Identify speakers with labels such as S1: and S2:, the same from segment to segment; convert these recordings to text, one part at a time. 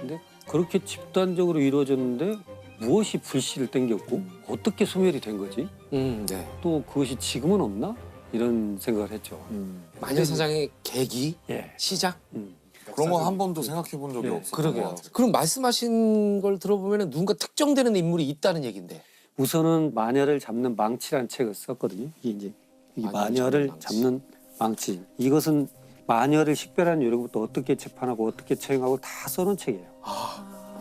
S1: 근데 그렇게 집단적으로 이루어졌는데 무엇이 불씨를 땡겼고 어떻게 소멸이 된 거지?
S2: 네.
S1: 또 그것이 지금은 없나? 이런 생각을 했죠.
S2: 마녀사냥의 계기,
S1: 예.
S2: 시작.
S3: 그런 건 한 번도 생각해 본 적이
S1: 네,
S3: 없었던
S2: 그러게요.
S3: 것 같아요.
S2: 그럼 말씀하신 걸 들어보면 누군가 특정되는 인물이 있다는 얘긴데.
S1: 우선은 마녀를 잡는 망치라는 책을 썼거든요. 이게 이제 이 마녀를 잡는 망치. 이것은 마녀를 식별하는 요령부터 어떻게 재판하고 어떻게 처형하고 다 써놓은 책이에요.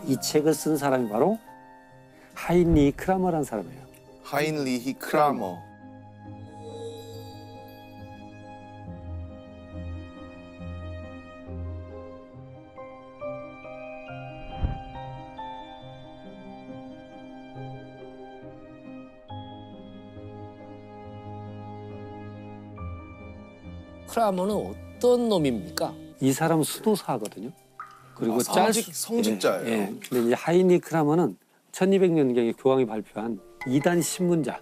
S1: 이 책을 쓴 사람이 바로 하인리 크라머라는 사람이에요.
S3: 하인리히 크라머.
S2: 크라머는 어떤 놈입니까?
S1: 이 사람은 수도사거든요. 그리고
S3: 성직자예요.
S1: 예. 근데 이제 하인리 크라머는 1200년경에 교황이 발표한 이단 신문자.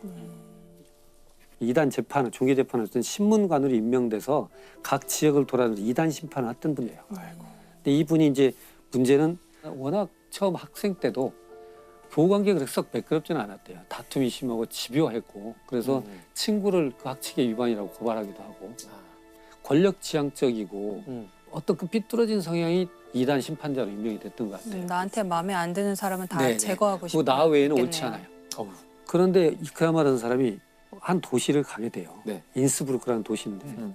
S1: 이단 재판을 종교 재판을 했던 신문관으로 임명돼서 각 지역을 돌아다니면서 이단 심판을 했던 분이에요. 근데 이분이 이제 문제는 워낙 처음 학생 때도 교우 관계가 그렇게 썩 매끄럽지는 않았대요. 다툼이 심하고 집요했고 그래서 친구를 그 학칙의 위반이라고 고발하기도 하고 권력 지향적이고 어떤 그 삐뚤어진 성향이 이단 심판자로 임명이 됐던 것 같아요.
S4: 나한테 마음에 안 드는 사람은 다
S1: 네네.
S4: 제거하고 싶고.
S1: 나 외에는 옳지 않아요. 그런데 이크라마라는 사람이 한 도시를 가게 돼요.
S2: 네.
S1: 인스부르크라는 도시인데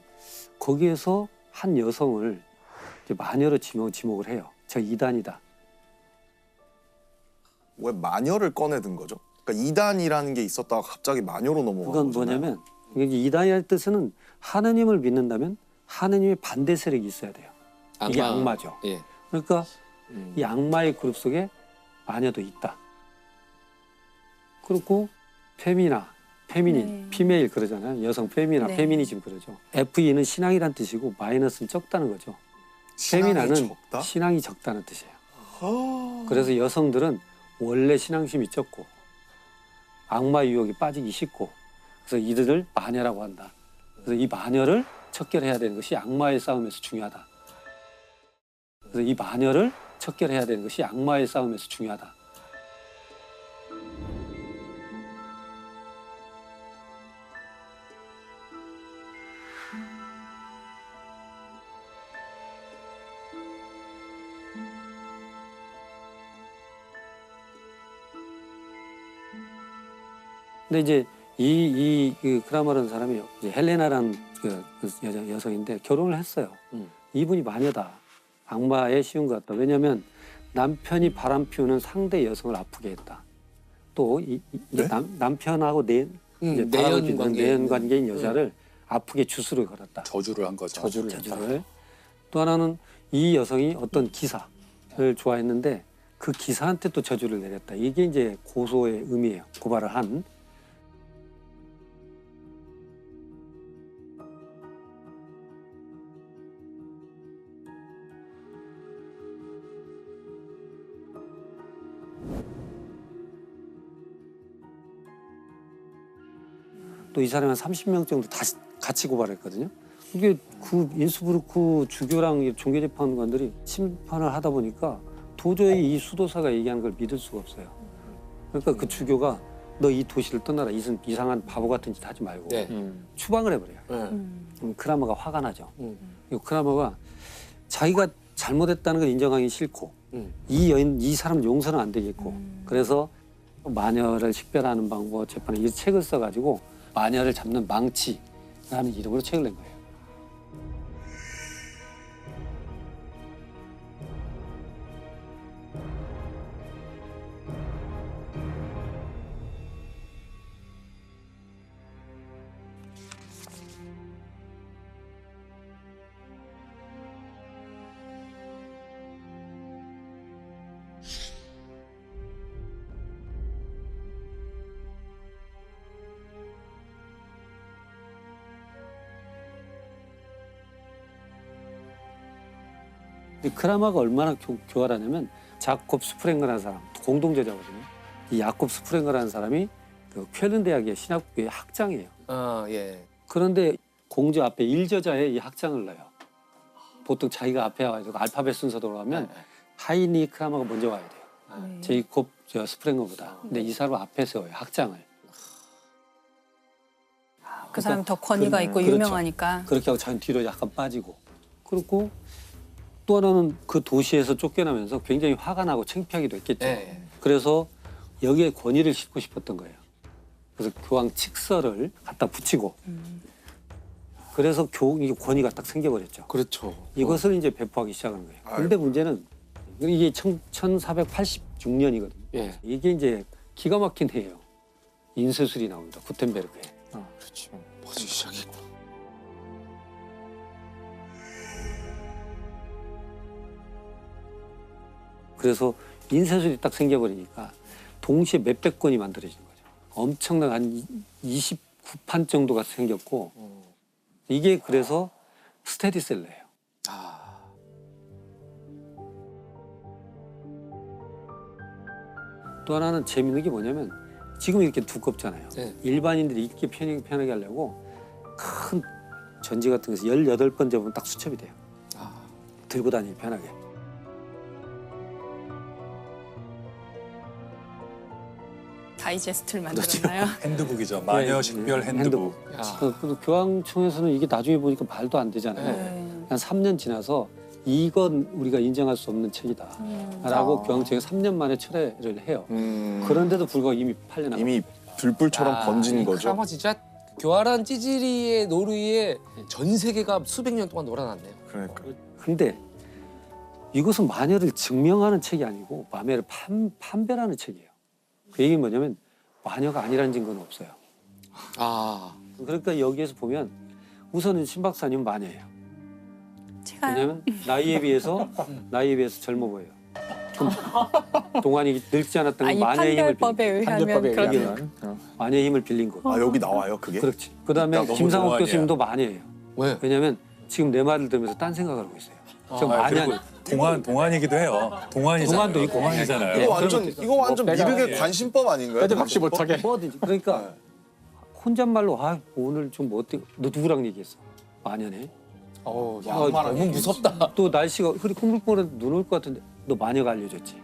S1: 거기에서 한 여성을 이제 마녀로 지목을 해요. 저 이단이다.
S3: 왜 마녀를 꺼내든 거죠? 그러니까 이단이라는 게 있었다가 갑자기 마녀로 넘어간
S1: 그건
S3: 거잖아요.
S1: 뭐냐면 이게 이단이라는 뜻은 하느님을 믿는다면 하느님의 반대 세력이 있어야 돼요. 이게 악마죠.
S2: 예.
S1: 그러니까 이 악마의 그룹 속에 마녀도 있다. 그리고 페미닌, 피메일 그러잖아요. 여성 페미나,
S4: 네.
S1: 페미니즘 그러죠. FE는 신앙이란 뜻이고 마이너스는 적다는 거죠. 페미나는
S3: 적다?
S1: 신앙이 적다는 뜻이에요. 그래서 여성들은 원래 신앙심이 적고 악마 유혹에 빠지기 쉽고 그래서 이들을 마녀라고 한다. 그래서 이 마녀를 척결해야 되는 것이 악마의 싸움에서 중요하다. 그래서 이 마녀를 척결해야 되는 것이 악마의 싸움에서 중요하다. 근데 이제 그 크라머라는 사람이 이제 헬레나라는 그 여성인데 결혼을 했어요. 이분이 마녀다. 악마에 씌운 것 같다. 왜냐하면 남편이 바람 피우는 상대 여성을 아프게 했다. 또
S3: 네?
S1: 남편하고 내연 관계인 여자를 아프게 주술을 걸었다.
S5: 저주를 한 거죠.
S1: 저주를. 또 하나는 이 여성이 어떤 기사를 좋아했는데 그 기사한테 또 저주를 내렸다. 이게 이제 고소의 의미예요. 고발을 한. 또 이 사람은 30명 정도 다시 같이 고발했거든요. 이게 그 인스부르크 주교랑 종교재판관들이 심판을 하다 보니까 도저히 이 수도사가 얘기하는 걸 믿을 수가 없어요. 그러니까 그 주교가 너 이 도시를 떠나라. 이상한 바보 같은 짓 하지 말고 추방을 해버려요. 그럼 크라머가 화가 나죠. 이 크라머가 자기가 잘못했다는 걸 인정하기 싫고 이 사람 용서는 안 되겠고 그래서 마녀를 식별하는 방법 재판에 이 책을 써가지고 마녀를 잡는 망치라는 이름으로 책을 낸 거예요. 이 크라마가 얼마나 교활하냐면 자콥 스프랭거라는 사람, 공동 저자거든요. 이 야콥 스프랭거라는 사람이 그 쾰른 대학의 신학부의 학장이에요.
S2: 예.
S1: 그런데 공저 앞에 일저자에 이 학장을 넣어요. 보통 자기가 앞에 와가지고 알파벳 순서대로 하면 하이니 크라마가 먼저 와야 돼요.
S4: 네.
S1: 제이콥 스프랭거보다. 근데 이 사람 앞에 세워요. 학장을.
S4: 그 사람이 더 권위가 있고
S1: 그렇죠.
S4: 유명하니까.
S1: 그렇게 하고 자기 뒤로 약간 빠지고. 그리고 또 하나는 그 도시에서 쫓겨나면서 굉장히 화가 나고 창피하기도 했겠죠.
S2: 네.
S1: 그래서 여기에 권위를 싣고 싶었던 거예요. 그래서 교황 칙서를 갖다 붙이고 그래서 이게 권위가 딱 생겨버렸죠.
S2: 그렇죠.
S1: 이것을 이제 배포하기 시작한 거예요. 근데 문제는 이게 1486년이거든요.
S2: 예.
S1: 이게 이제 기가 막힌 해예요. 인쇄술이 나옵니다. 구텐베르크에.
S2: 그렇지. 벌써 시작했고.
S1: 그래서 인쇄술이 딱 생겨버리니까 동시에 몇백 건이 만들어지는 거죠. 엄청난 한 29판 정도가 생겼고 이게 그래서 스테디셀러예요.
S2: 아.
S1: 또 하나는 재밌는 게 뭐냐면 지금 이렇게 두껍잖아요.
S2: 네.
S1: 일반인들이 읽기 편하게 하려고 큰 전지 같은 거에서 18번 접으면 딱 수첩이 돼요.
S2: 아.
S1: 들고 다니기 편하게.
S4: 다이제스트를 만들었나요?
S5: 핸드북이죠. 마녀 식별 핸드북.
S2: 야.
S1: 그 교황청에서는 이게 나중에 보니까 말도 안 되잖아요.
S4: 네.
S1: 한 3년 지나서 이건 우리가 인정할 수 없는 책이다. 라고 교황청이 3년 만에 철회를 해요. 그런데도 불구하고 이미 팔려나가요.
S3: 이미 불불처럼 번진
S2: 이
S3: 거죠.
S2: 크라마 진짜 교활한 찌질이의 노르위에 전 세계가 수백 년 동안 놀아났네요.
S3: 그러니까.
S1: 근데 이것은 마녀를 증명하는 책이 아니고 마녀를 판별하는 책이에요. 그 얘기는 뭐냐면 마녀가 아니라는 증거는 없어요.
S2: 아.
S1: 그러니까 여기에서 보면 우선은 신 박사님은 마녀예요.
S4: 제가요?
S1: 왜냐면 나이에 비해서 젊어 보여요. 좀 동안이 늙지 않았던 건
S4: 이
S1: 마녀의 힘을
S4: 판별법에
S1: 빌린
S4: 의하면
S2: 판별법에
S4: 그렇게
S2: 의하면.
S1: 마녀의 힘을 빌린 거.
S3: 아 여기 나와요 그게?
S1: 그렇지. 그다음에
S5: 너무
S1: 김상욱
S5: 동안이야.
S1: 교수님도 마녀예요.
S2: 왜?
S1: 왜냐면 지금 내 말을 들으면서 딴 생각을 하고 있어요. 저 마녀
S5: 동안이기도 해요. 동안이잖아요.
S1: 동안도 있고.
S5: 동안이잖아요.
S3: 이거 완전 미르게 관심법 아닌가요?
S2: 확실히 못하게.
S1: 뭐든지. 그러니까 혼잣말로 오늘 좀 어때? 너 누구랑 얘기했어? 마녀네.
S2: 어우, 야,
S3: 양말하게
S2: 너무 무섭다.
S1: 또 날씨가 흐리 콩물콩물해서 눈 올 것 같은데 너 마녀가 알려줬지.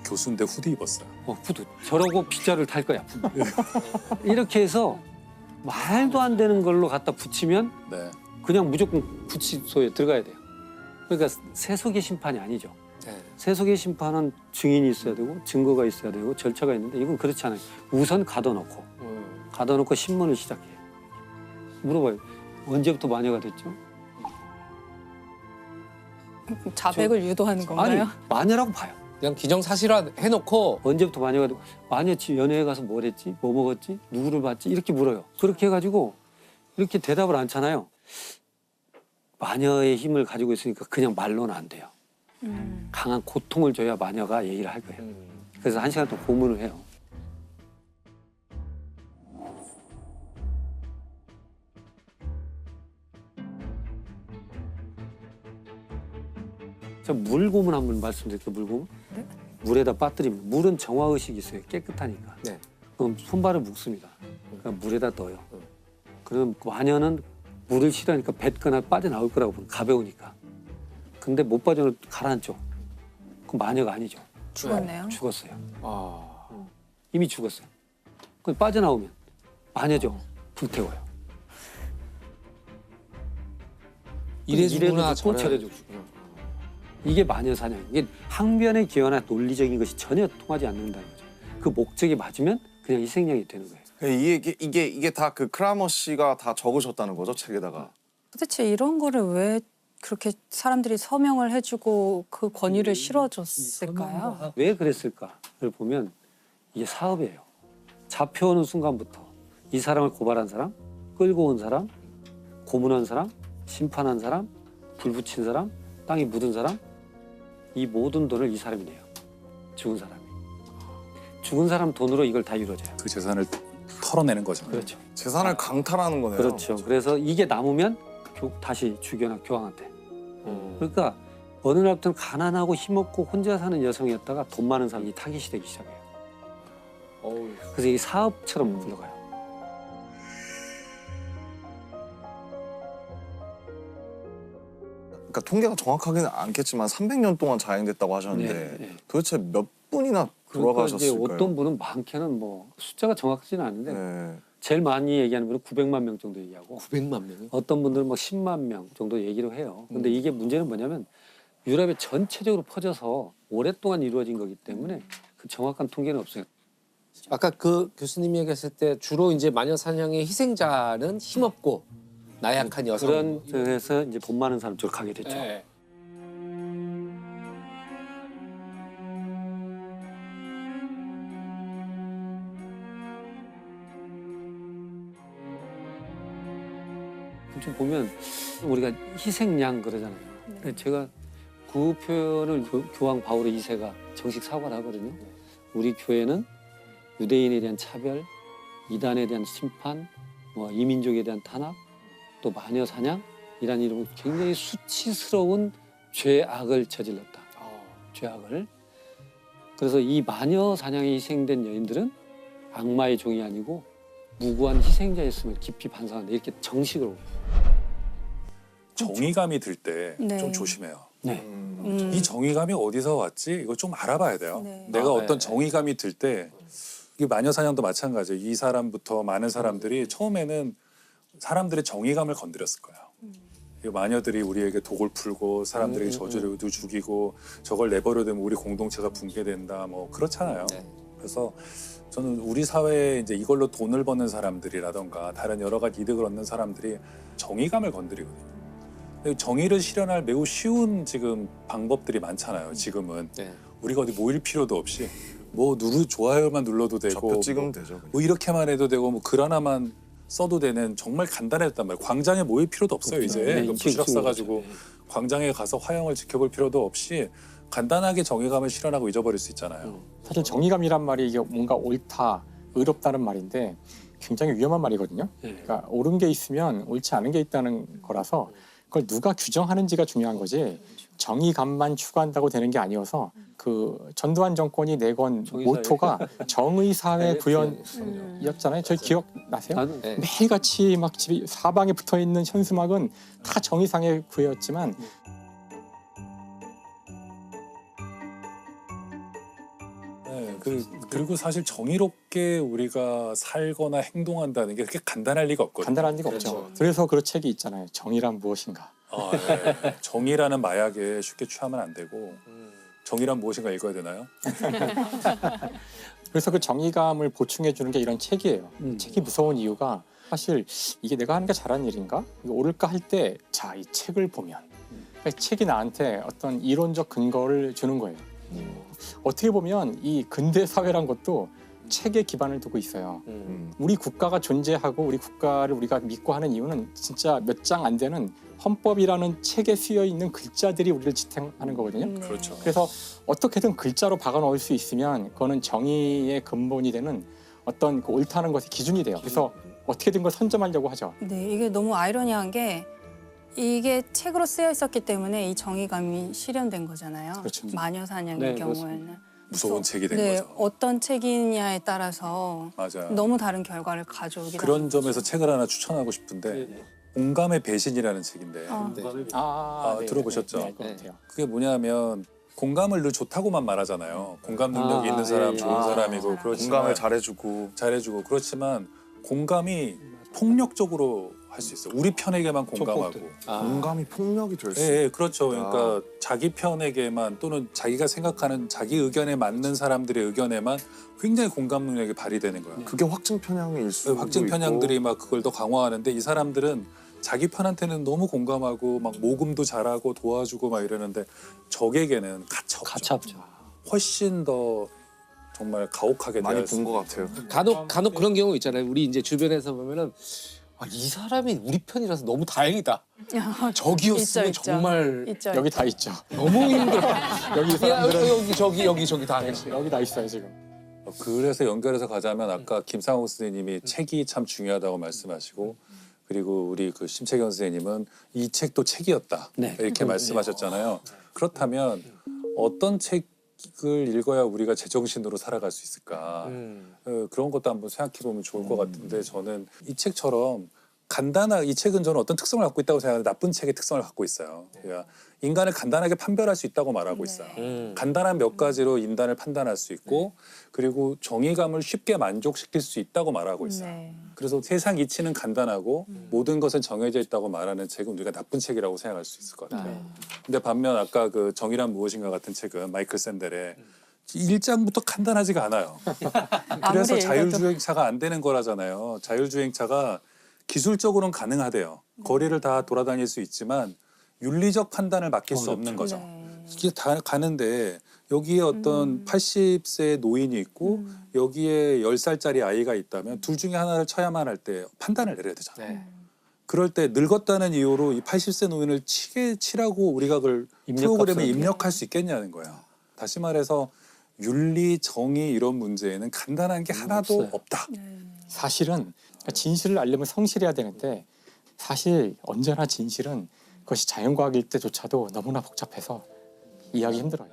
S5: 교수인데 후디 입었어요.
S1: 후드 저러고 빗자루를 탈 거야. 이렇게 해서 말도 안 되는 걸로 갖다 붙이면
S5: 네.
S1: 그냥 무조건 구치소에 들어가야 돼요. 그러니까 세속의 심판이 아니죠.
S2: 네.
S1: 세속의 심판은 증인이 있어야 되고 증거가 있어야 되고 절차가 있는데 이건 그렇지 않아요. 우선 가둬놓고 신문을 시작해요. 물어봐요. 언제부터 마녀가 됐죠?
S4: 자백을 유도하는 건가요?
S1: 아니 마녀라고 봐요.
S2: 그냥 기정사실화 해놓고
S1: 언제부터 마녀가 되고 마녀 연애에 가서 뭘 했지? 뭐 먹었지? 누구를 봤지? 이렇게 물어요. 그렇게 해가지고 이렇게 대답을 않잖아요. 마녀의 힘을 가지고 있으니까 그냥 말로는 안 돼요. 강한 고통을 줘야 마녀가 얘기를 할 거예요. 그래서 1시간 동안 고문을 해요. 저 물고문 한번 말씀드릴게요. 물고문.
S4: 네?
S1: 물에다 빠뜨리면 물은 정화의식이 있어요. 깨끗하니까.
S2: 네.
S1: 그럼 손발을 묶습니다. 그럼 물에다 넣어요. 그럼 마녀는 물을 싫어하니까 뱉거나 빠져나올 거라고 보면 가벼우니까. 근데 못 빠져 가라앉죠. 그럼 마녀가 아니죠.
S4: 죽었네요.
S1: 죽었어요.
S2: 아.
S1: 이미 죽었어요. 그럼 빠져나오면 마녀죠. 불태워요.
S2: 이래주구나
S1: 또 저래주고. 이게 마녀 사냥. 이게 항변의 기여나 논리적인 것이 전혀 통하지 않는다는 거죠. 그 목적이 맞으면 그냥 희생양이 되는 거예요.
S3: 이게 다 그 크라머 씨가 다 적으셨다는 거죠 책에다가.
S4: 도대체 이런 거를 왜 그렇게 사람들이 서명을 해주고 그 권위를 실어줬을까요?
S1: 왜 그랬을까를 보면 이게 사업이에요. 잡혀오는 순간부터 이 사람을 고발한 사람, 끌고 온 사람, 고문한 사람, 심판한 사람, 불 붙인 사람, 땅이 묻은 사람, 이 모든 돈을 이 사람이 내요. 죽은 사람이. 죽은 사람 돈으로 이걸 다 이루어져요.
S5: 그 재산을 털어내는 거죠.
S1: 그렇죠.
S3: 재산을 강탈하는 거네요.
S1: 그렇죠. 그래서 이게 남으면 다시 주교나 교황한테. 그러니까 어느 날부터는 가난하고 힘없고 혼자 사는 여성이었다가 돈 많은 사람이 타깃이 되기 시작해요.
S2: 어우.
S1: 그래서 이게 사업처럼 굴러가요.
S3: 그러니까 통계가 정확하게는 않겠지만 300년 동안 자행됐다고 하셨는데
S1: 네, 네.
S3: 도대체 몇 분이나
S1: 그러니까 이제
S3: 돌아가셨을까요?
S1: 어떤 분은 많게는 뭐 숫자가 정확하지는 않은데
S3: 네.
S1: 제일 많이 얘기하는 분은 900만 명 정도 얘기하고
S2: 900만 명이?
S1: 어떤 분들은 뭐 10만 명 정도 얘기를 해요. 근데 이게 문제는 뭐냐면 유럽에 전체적으로 퍼져서 오랫동안 이루어진 거기 때문에 그 정확한 통계는 없어요.
S2: 아까 그 교수님이 얘기했을 때 주로 이제 마녀 사냥의 희생자는 힘없고 나약한 여성.
S1: 그런 데서 이제 돈 많은 사람 쪽으로 가게 됐죠.
S2: 네.
S1: 좀 보면 우리가 희생양 그러잖아요. 근데 제가 그 표현을 교황 바오로 2세가 정식 사과를 하거든요. 우리 교회는 유대인에 대한 차별, 이단에 대한 심판, 뭐 이민족에 대한 탄압, 또 마녀 사냥이라는 이름으로 굉장히 수치스러운 죄악을 저질렀다. 죄악을. 그래서 이 마녀 사냥에 희생된 여인들은 악마의 종이 아니고 무고한 희생자였음을 깊이 반성한다. 이렇게 정식으로.
S5: 정의감이 들 때 좀
S4: 네.
S5: 조심해요.
S1: 네.
S5: 이 정의감이 어디서 왔지? 이거 좀 알아봐야 돼요.
S4: 네.
S5: 내가
S2: 아,
S5: 어떤
S2: 네.
S5: 정의감이 들 때 이게 마녀 사냥도 마찬가지예요. 이 사람부터 많은 사람들이 처음에는 사람들의 정의감을 건드렸을 거예요. 이 마녀들이 우리에게 독을 풀고 사람들에게 저주를 죽이고 저걸 내버려두면 우리 공동체가 붕괴된다. 뭐 그렇잖아요.
S2: 네.
S5: 그래서 저는 우리 사회에 이제 이걸로 돈을 버는 사람들이라던가 다른 여러 가지 이득을 얻는 사람들이 정의감을 건드리거든요. 근데 정의를 실현할 매우 쉬운 지금 방법들이 많잖아요. 지금은
S2: 네.
S5: 우리가 어디 모일 필요도 없이 뭐 좋아요만 눌러도 되고
S3: 좌표 찍으면
S5: 뭐,
S3: 되죠. 그냥.
S5: 뭐 이렇게만 해도 되고 뭐 글 하나만 써도 되는 정말 간단했단 말이에요. 광장에 모일 필요도 없어요. 이제
S1: 네,
S5: 그
S1: 지금
S5: 도시락 싸가지고
S1: 그렇죠.
S5: 광장에 가서 화형을 지켜볼 필요도 없이 간단하게 정의감을 실현하고 잊어버릴 수 있잖아요.
S6: 사실 정의감이란 말이 이게 뭔가 옳다, 의롭다는 말인데 굉장히 위험한 말이거든요.
S1: 네.
S6: 그러니까 옳은 게 있으면 옳지 않은 게 있다는 거라서 그걸 누가 규정하는지가 중요한 거지 정의감만 추구한다고 되는 게 아니어서 그 전두환 정권이 내건
S1: 정의사회.
S6: 모토가 정의사회
S1: 네,
S6: 구현이었잖아요. 저희 기억나세요?
S1: 나는
S2: 네.
S6: 매일같이 막 집이 사방에 붙어있는 현수막은 다 정의상의 구였지만
S5: 네, 그리고 사실 정의롭게 우리가 살거나 행동한다는 게 그렇게 간단할 리가 없거든요.
S6: 간단한 리가 없죠.
S2: 그렇죠.
S6: 그래서 그 책이 있잖아요. 정의란 무엇인가.
S5: 네. 정의라는 마약에 쉽게 취하면 안 되고 정의란 무엇인가 읽어야 되나요?
S6: 그래서 그 정의감을 보충해 주는 게 이런 책이에요. 책이 무서운 이유가 사실 이게 내가 하는 게 잘한 일인가? 이거 옳을까 할 때 자, 이 책을 보면 이 책이 나한테 어떤 이론적 근거를 주는 거예요. 어떻게 보면 이 근대 사회란 것도 책에 기반을 두고 있어요. 우리 국가가 존재하고 우리 국가를 우리가 믿고 하는 이유는 진짜 몇 장 안 되는 헌법이라는 책에 쓰여 있는 글자들이 우리를 지탱하는 거거든요.
S5: 그렇죠.
S6: 그래서 어떻게든 글자로 박아 넣을 수 있으면 그거는 정의의 근본이 되는 어떤 그 옳다는 것의 기준이 돼요. 그래서 어떻게든 그걸 선점하려고 하죠.
S4: 네, 이게 너무 아이러니한 게 이게 책으로 쓰여 있었기 때문에 이 정의감이 실현된 거잖아요.
S6: 그렇죠.
S4: 마녀 사냥의
S1: 네,
S4: 경우에는.
S5: 무서운 책이 된
S4: 네,
S5: 거죠.
S4: 어떤 책이냐에 따라서
S5: 맞아요.
S4: 너무 다른 결과를 가져오기도
S5: 그런
S4: 하는
S5: 점에서 책을 하나 추천하고 싶은데
S1: 네.
S5: 공감의 배신이라는 책인데
S4: 어.
S6: 네,
S5: 들어보셨죠?
S6: 네, 알 것 같아요.
S5: 그게 뭐냐면 공감을 늘 좋다고만 말하잖아요. 공감 능력이
S1: 아,
S5: 있는 사람
S1: 예,
S5: 좋은
S1: 예.
S5: 사람이고 그렇지만
S3: 공감을 잘해주고
S5: 잘해주고 그렇지만 공감이 폭력적으로 할 수 있어요. 우리 편에게만 공감하고.
S3: 공감이 폭력이 될 수.
S5: 예, 예, 그렇죠. 그러니까 자기 편에게만 또는 자기가 생각하는 자기 의견에 맞는 사람들의 의견에만 굉장히 공감 능력이 발휘되는 거예요.
S3: 그게 확증 편향일 수.
S5: 확증 편향들이 막 그걸 더 강화하는데 이 사람들은 자기 편한테는 너무 공감하고 막 모금도 잘하고 도와주고 막 이러는데 적에게는 가차없죠.
S1: 가차없죠.
S5: 훨씬 더 정말 가혹하게
S3: 많이
S5: 대할 수
S3: 본 것 같아요.
S2: 간혹 그런 경우 있잖아요. 우리 이제 주변에서 보면은 이 사람이 우리 편이라서 너무 다행이다. 적이었으면
S4: 있죠.
S2: 정말
S4: 있죠.
S6: 여기 다 있죠.
S2: 너무 힘들어.
S6: 여기
S2: 야,
S6: 사람들은
S2: 여기 저기 다 했어요.
S6: 여기 다 있어요 지금.
S5: 그래서 연결해서 가자면 아까 김상욱 선생님이 책이 참 중요하다고 말씀하시고 그리고 우리 그 심채경 선생님은 이 책도 책이었다
S1: 네.
S5: 이렇게 말씀하셨잖아요. 그렇다면 어떤 책을 읽어야 우리가 제정신으로 살아갈 수 있을까? 그런 것도 한번 생각해 보면 좋을 것 같은데 저는 이 책처럼 이 책은 저는 어떤 특성을 갖고 있다고 생각하는데 나쁜 책의 특성을 갖고 있어요. 그러니까 인간을 간단하게 판별할 수 있다고 말하고 있어요. 간단한 몇 가지로 인간을 판단할 수 있고 그리고 정의감을 쉽게 만족시킬 수 있다고 말하고 있어요.
S4: 네.
S5: 그래서 세상 이치는 간단하고 모든 것은 정해져 있다고 말하는 책은 우리가 나쁜 책이라고 생각할 수 있을 것 같아요. 근데 반면 아까 그 정의란 무엇인가 같은 책은 마이클 샌델의 1장부터 간단하지가 않아요. 그래서
S4: 아무리
S5: 자율주행차가 안 되는 거라잖아요. 자율주행차가 기술적으로는 가능하대요. 거리를 다 돌아다닐 수 있지만 윤리적 판단을 맡길 수 없는 거죠.
S4: 네.
S5: 이게 다 가는데 여기에 어떤 80세 노인이 있고 여기에 10살짜리 아이가 있다면 둘 중에 하나를 쳐야만 할 때 판단을 내려야 되잖아요.
S2: 네.
S5: 그럴 때 늙었다는 이유로 이 80세 노인을 치라고 우리가 그걸 프로그램에 입력할 수 있겠냐는 거예요. 다시 말해서 윤리, 정의 이런 문제에는 간단한 게 하나도
S2: 없어요.
S5: 없다.
S6: 사실은 진실을 알려면 성실해야 되는데 사실 언제나 진실은 그것이 자연과학일 때조차도 너무나 복잡해서 이해하기 힘들어요.